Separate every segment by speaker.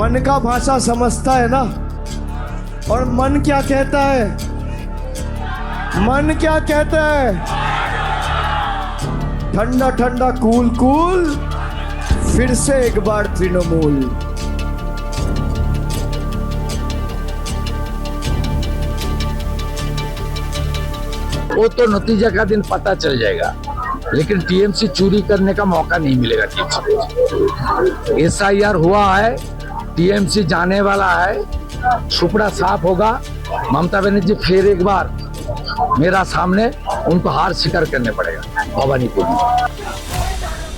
Speaker 1: मन का भाषा समझता है ना। और मन क्या कहता है, मन क्या कहता है? ठंडा ठंडा कूल कूल, फिर से एक बार तृणमूल।
Speaker 2: वो तो नतीजे का दिन पता चल जाएगा, लेकिन टीएमसी चोरी करने का मौका नहीं मिलेगा। SIR हुआ है, टीएमसी जाने वाला है, सुपड़ा साफ होगा। ममता बनर्जी फिर एक बार मेरा सामने, उनको हार स्वीकार करने पड़ेगा भवानीपुर में।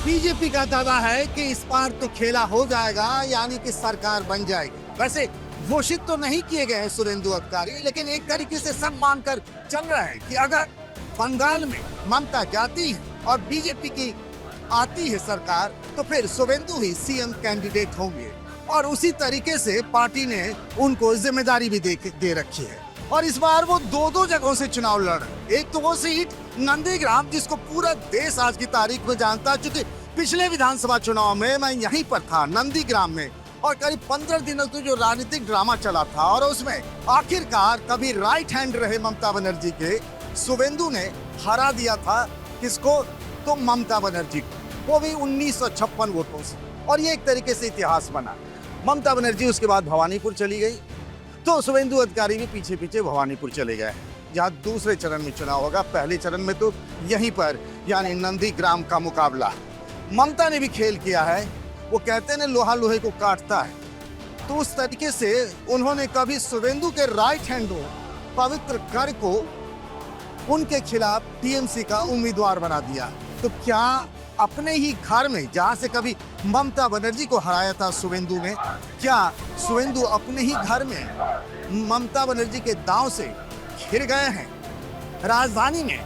Speaker 3: बीजेपी का दावा है कि इस बार तो खेला हो जाएगा, यानी कि सरकार बन जाएगी। वैसे घोषित तो नहीं किए गए हैं सुवेंदु अधिकारी, लेकिन एक तरीके से सब मानकर चल रहा है कि अगर बंगाल में ममता जाती है और बीजेपी की आती है सरकार, तो फिर सुवेंदु ही सीएम कैंडिडेट होंगे। और उसी तरीके से पार्टी ने उनको जिम्मेदारी भी दे रखी है। और इस बार वो दो जगहों से चुनाव लड़ रहे हैं। एक तो वो सीट नंदीग्राम, जिसको पूरा देश आज की तारीख में जानता है, क्योंकि पिछले विधानसभा चुनाव में मैं यहीं पर था नंदीग्राम में, और करीब 15 दिनों तक जो राजनीतिक ड्रामा चला था, और उसमें आखिरकार कभी राइट हैंड रहे ममता बनर्जी के सुवेंदु ने हरा दिया था। किसको? तो ममता बनर्जी को, वो भी 1956 वोटों से। और ये एक तरीके से इतिहास बना। ममता बनर्जी उसके बाद भवानीपुर चली गई, तो शुवेंदु अधिकारी भी पीछे पीछे भवानीपुर चले गए, जहाँ दूसरे चरण में चुनाव होगा। पहले चरण में तो यहीं पर यानी नंदीग्राम का मुकाबला। ममता ने भी खेल किया है। वो कहते हैं लोहा लोहे को काटता है, तो उस तरीके से उन्होंने कभी शुवेंदु के राइट हैंड हो पवित्र कर को उनके खिलाफ टीएमसी का उम्मीदवार बना दिया। तो क्या अपने ही घर में, जहां से कभी ममता बनर्जी को हराया था शुवेंदु ने, क्या शुवेंदु अपने ही घर में ममता बनर्जी के दांव से घिर गए हैं? राजधानी में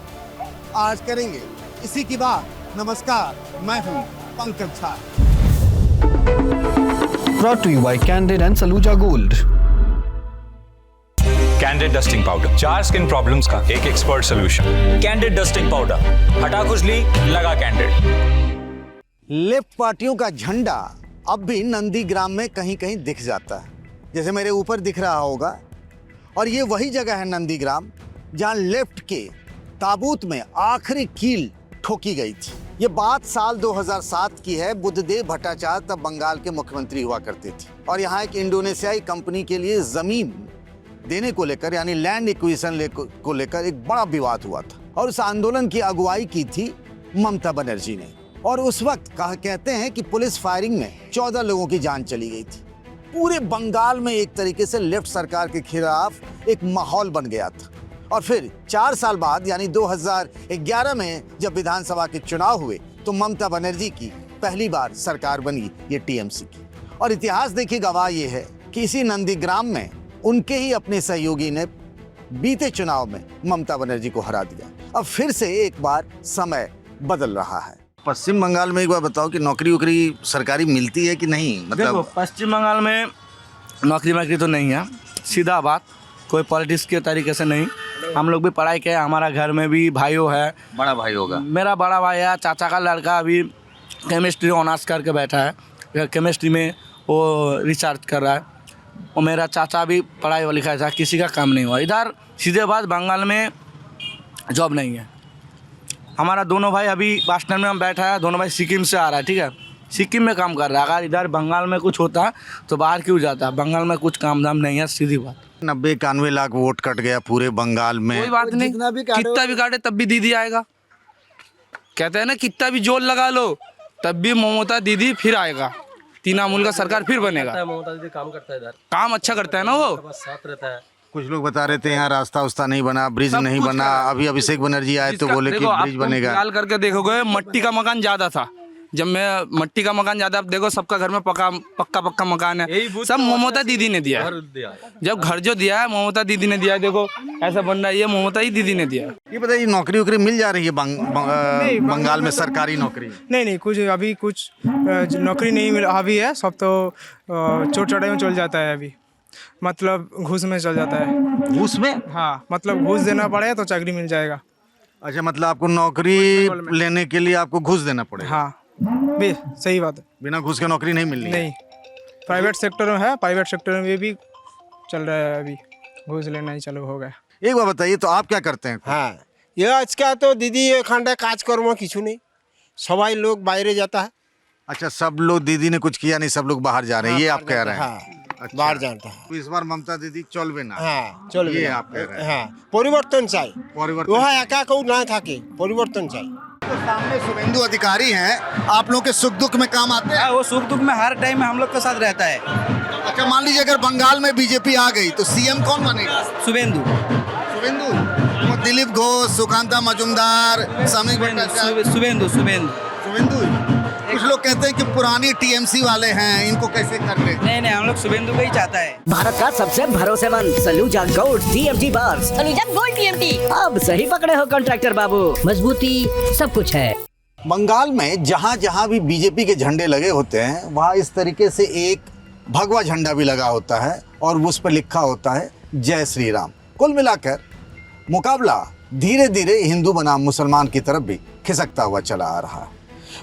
Speaker 3: आज करेंगे इसी की बात। नमस्कार, मैं हूं Pankaj Jha.
Speaker 4: Brought to you by Candid and Saluja Gold.
Speaker 5: Candid dusting powder, 4 skin problems का एक expert solution. Candid dusting powder, हटा खुजली, लगा कैंडिड।
Speaker 3: लेफ्ट पार्टियों का झंडा अब भी नंदीग्राम में कहीं कहीं दिख जाता है, जैसे मेरे ऊपर दिख रहा होगा। और ये वही जगह है नंदीग्राम जहां लेफ्ट के ताबूत में आखिरी कील ठोकी गई थी। ये बात साल 2007 की है। बुद्धदेव भट्टाचार्य तब बंगाल के मुख्यमंत्री हुआ करते थे, और यहाँ एक इंडोनेशियाई कंपनी के लिए जमीन देने को लेकर, यानी लैंड एक्विजिशन को लेकर एक बड़ा विवाद हुआ था। और उस आंदोलन की अगुवाई की थी ममता बनर्जी ने। और उस वक्त कहते हैं कि पुलिस फायरिंग में 14 लोगों की जान चली गई थी। पूरे बंगाल में एक तरीके से लेफ्ट सरकार के खिलाफ एक माहौल बन गया था। और फिर 4 साल बाद यानी 2011 में जब विधानसभा के चुनाव हुए, तो ममता बनर्जी की पहली बार सरकार बनी, ये टीएमसी की। और इतिहास देखिए गवाह ये है कि इसी नंदीग्राम में उनके ही अपने सहयोगी ने बीते चुनाव में ममता बनर्जी को हरा दिया। अब फिर से एक बार समय बदल रहा है। पश्चिम बंगाल में एक बार बताओ कि नौकरी वोकरी सरकारी मिलती है कि नहीं? मतलब
Speaker 6: देखो, पश्चिम बंगाल में नौकरी तो नहीं है, सीधा बात, कोई पॉलिटिक्स के तरीके से नहीं। हम लोग भी पढ़ाई किए, हमारा घर में भी भाइयों है।
Speaker 3: बड़ा भाई होगा?
Speaker 6: मेरा बड़ा भाई है, चाचा का लड़का अभी केमिस्ट्री ऑनर्स करके बैठा है, केमिस्ट्री में वो रिसर्च कर रहा है। और मेरा चाचा भी पढ़ाई लिखाई था, किसी का काम नहीं हुआ। इधर सीधे बात, बंगाल में जॉब नहीं है। हमारा दोनों भाई अभी बस स्टैंड में हम बैठा है, दोनों भाई सिक्किम से आ रहा है, ठीक है, सिक्किम में काम कर रहा है। अगर इधर बंगाल में कुछ होता तो बाहर क्यों जाता? बंगाल में कुछ काम धाम नहीं है, सीधी बात।
Speaker 3: 90-91 लाख वोट कट गया पूरे बंगाल में।
Speaker 6: कोई बात नहीं, कितना भी काटे तब भी दीदी आएगा। कहते हैं ना, कितना भी जोर लगा लो तब भी ममता दीदी फिर आएगा। तृणमूल का सरकार फिर बनेगा।
Speaker 7: ममता दीदी काम करता है, इधर
Speaker 6: काम अच्छा करता है ना, वो
Speaker 7: साथ रहता है।
Speaker 3: कुछ लोग बता रहे थे यहाँ रास्ता उस्ता नहीं बना, ब्रिज नहीं बना। अभी अभिषेक बनर्जी आए तो बोले कि ब्रिज बनेगा।
Speaker 6: ख्याल करके देखोगे, मट्टी का मकान ज्यादा था। जब मैं मट्टी का मकान ज्यादा, अब देखो सबका घर में पक्का मकान है, सब ममता दीदी ने दिया है। जब घर जो दिया है ममता दीदी ने दिया है। देखो ऐसा बन रहा है, ये ममता ही दीदी ने दिया है।
Speaker 3: ये बताइए, नौकरी वोकरी मिल जा रही है बंगाल में? सरकारी नौकरी
Speaker 8: नहीं, कुछ अभी कुछ नौकरी नहीं मिल अभी है। सब तो चोट चढ़ाई में चल जाता है अभी, मतलब घूस में चल जाता है।
Speaker 3: घूस में?
Speaker 8: हाँ, मतलब घूस देना पड़ेगा तो चाकरी मिल जाएगा।
Speaker 3: अच्छा, मतलब आपको नौकरी लेने के लिए आपको घूस देना पड़ेगा?
Speaker 8: हाँ, भी सही बात है।
Speaker 3: बिना घूस के नौकरी नहीं मिलनी?
Speaker 8: नहीं। प्राइवेट सेक्टर में है, प्राइवेट सेक्टर में भी चल रहा है अभी, घूस लेना ही चालू हो गया।
Speaker 3: एक बार बताइए, तो आप क्या करते हैं?
Speaker 7: হ্যাঁ এ আজকে তো দিদি এখানটায় কাজকর্ম কিছু নেই, সবাই লোক বাইরে जाता है।
Speaker 3: अच्छा, सब लोग, दीदी ने कुछ किया नहीं, सब लोग बाहर जा रहे हैं, ये आप कह रहे हैं?
Speaker 7: हाँ, बाहर जाता है।
Speaker 3: तो इस बार ममता दीदी चलবে না।
Speaker 7: হ্যাঁ চলবে
Speaker 3: ये
Speaker 7: না।
Speaker 3: आप कह रहे हैं?
Speaker 7: হ্যাঁ পরিবর্তন চাই,
Speaker 3: परिवर्तन।
Speaker 7: ওহা একা কেউ না থাকে, পরিবর্তন চাই।
Speaker 3: तो सामने शुभेंदु अधिकारी हैं, आप लोग के सुख दुख में काम आते हैं?
Speaker 9: वो सुख दुख में हर टाइम हम लोग के साथ रहता है।
Speaker 3: अच्छा, मान लीजिए अगर बंगाल में बीजेपी आ गई तो सीएम कौन बनेगा?
Speaker 9: शुभेंदु
Speaker 3: शुभेंदु? वो दिलीप घोष, सुकांता मजुमदार, समीर भट्टाचार्य?
Speaker 9: शुभेंदु शुभेंदु
Speaker 3: शुभेंदु? कुछ लोग कहते हैं कि पुरानी टीएमसी वाले हैं, इनको कैसे कर ले?
Speaker 9: नहीं नहीं, हम लोग शुभेंदु को ही चाहता है।
Speaker 10: भारत का सबसे भरोसेमंद Saluja gold TMT bars.
Speaker 11: Saluja gold TMT।
Speaker 10: अब सही पकड़े हो कॉन्ट्रैक्टर बाबू, मजबूती सब कुछ है।
Speaker 3: बंगाल में जहां जहां भी बीजेपी के झंडे लगे होते हैं, वहां इस तरीके से एक भगवा झंडा भी लगा होता है और उस पर लिखा होता है जय श्री राम। कुल मिलाकर मुकाबला धीरे धीरे हिंदू बनाम मुसलमान की तरफ भी खिसकता हुआ चला आ रहा है।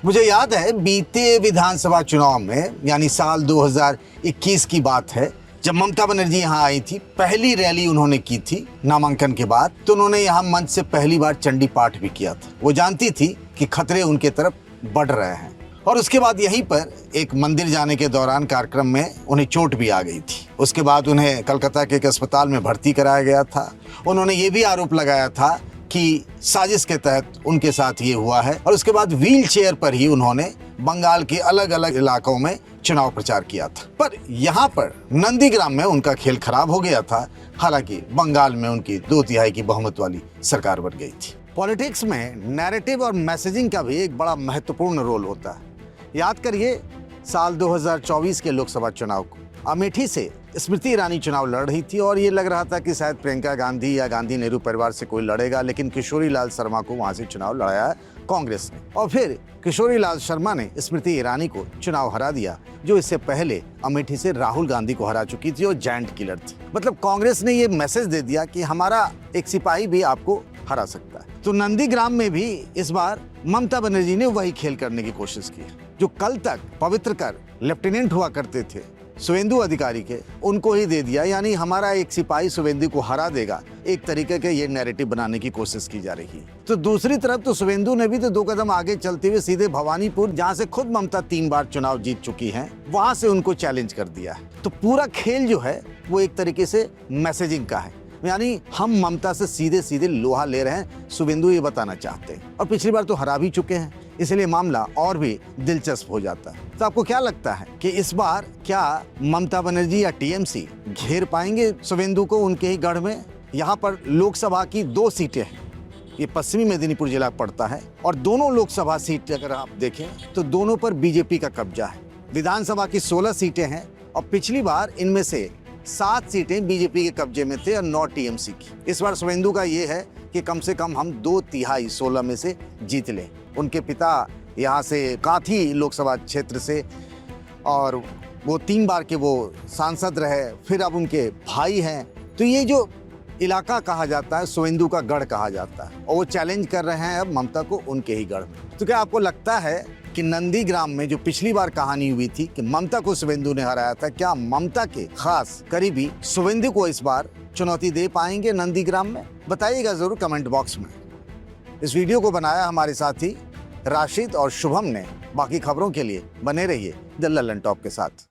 Speaker 3: मुझे याद है बीते विधानसभा चुनाव में, यानी साल 2021 की बात है, जब ममता बनर्जी यहाँ आई थी, पहली रैली उन्होंने की थी नामांकन के बाद, तो उन्होंने यहाँ मंच से पहली बार चंडी पाठ भी किया था। वो जानती थी कि खतरे उनके तरफ बढ़ रहे हैं, और उसके बाद यहीं पर एक मंदिर जाने के दौरान कार्यक्रम में उन्हें चोट भी आ गई थी। उसके बाद उन्हें कलकत्ता के एक अस्पताल में भर्ती कराया गया था। उन्होंने ये भी आरोप लगाया था कि साजिश के तहत उनके साथ ये हुआ है, और उसके बाद व्हील चेयर पर ही उन्होंने बंगाल के अलग अलग इलाकों में चुनाव प्रचार किया था। पर यहाँ पर नंदीग्राम में उनका खेल खराब हो गया था। हालांकि बंगाल में उनकी 2/3 की बहुमत वाली सरकार बन गई थी। पॉलिटिक्स में नैरेटिव और मैसेजिंग का भी एक बड़ा महत्वपूर्ण रोल होता है। याद करिए साल 2024 के लोकसभा चुनाव को अमेठी से स्मृति ईरानी चुनाव लड़ रही थी, और ये लग रहा था कि शायद प्रियंका गांधी या गांधी नेहरू परिवार से कोई लड़ेगा, लेकिन किशोरी लाल शर्मा को वहां से चुनाव लड़ाया कांग्रेस ने, और फिर किशोरी लाल शर्मा ने स्मृति ईरानी को चुनाव हरा दिया, जो इससे पहले अमेठी से राहुल गांधी को हरा चुकी थी और जायंट किलर थी। मतलब कांग्रेस ने ये मैसेज दे दिया कि हमारा एक सिपाही भी आपको हरा सकता है। तो नंदीग्राम में भी इस बार ममता बनर्जी ने वही खेल करने की कोशिश की। जो कल तक पवित्र कर लेफ्टिनेंट हुआ करते थे शुभेंदु अधिकारी के, उनको ही दे दिया, यानी हमारा एक सिपाही शुभेंदु को हरा देगा, एक तरीके के ये नैरेटिव बनाने की कोशिश की जा रही है। तो दूसरी तरफ तो शुभेंदु ने भी तो 2 कदम आगे चलते हुए सीधे भवानीपुर, जहां से खुद ममता 3 बार चुनाव जीत चुकी हैं, वहां से उनको चैलेंज कर दिया है। तो पूरा खेल जो है वो एक तरीके से मैसेजिंग का है, यानी हम ममता से सीधे सीधे लोहा ले रहे हैं, शुभेंदु ये बताना चाहते हैं। और पिछली बार तो हरा भी चुके हैं, इसलिए मामला और भी दिलचस्प हो जाता है। तो आपको क्या लगता है कि इस बार क्या ममता बनर्जी या टीएमसी घेर पाएंगे शुभेंदु को उनके ही गढ़ में? यहाँ पर लोकसभा की 2 सीटें हैं, ये पश्चिमी मेदिनीपुर जिला पड़ता है, और दोनों लोकसभा सीट अगर आप देखें तो दोनों पर बीजेपी का कब्जा है। विधानसभा की 16 सीटें हैं, और पिछली बार इनमें से 7 सीटें बीजेपी के कब्जे में थे और 9 टीएमसी की। इस बार शुभेंदु का ये है कि कम से कम हम 2/3 16 में से जीत लें। उनके पिता यहाँ से काथी लोकसभा क्षेत्र से, और वो 3 बार के वो सांसद रहे, फिर अब उनके भाई हैं। तो ये जो इलाका कहा जाता है शुभेंदु का गढ़ कहा जाता है, और वो चैलेंज कर रहे हैं अब ममता को उनके ही गढ़ में। तो क्या आपको लगता है कि नंदीग्राम में जो पिछली बार कहानी हुई थी कि ममता को शुभेंदु ने हराया था, क्या ममता के खास करीबी शुभेंदु को इस बार चुनौती दे पाएंगे नंदीग्राम में? बताइएगा जरूर कमेंट बॉक्स में। इस वीडियो को बनाया हमारे साथी राशिद और शुभम ने। बाकी खबरों के लिए बने रहिए द लल्लन टॉप के साथ।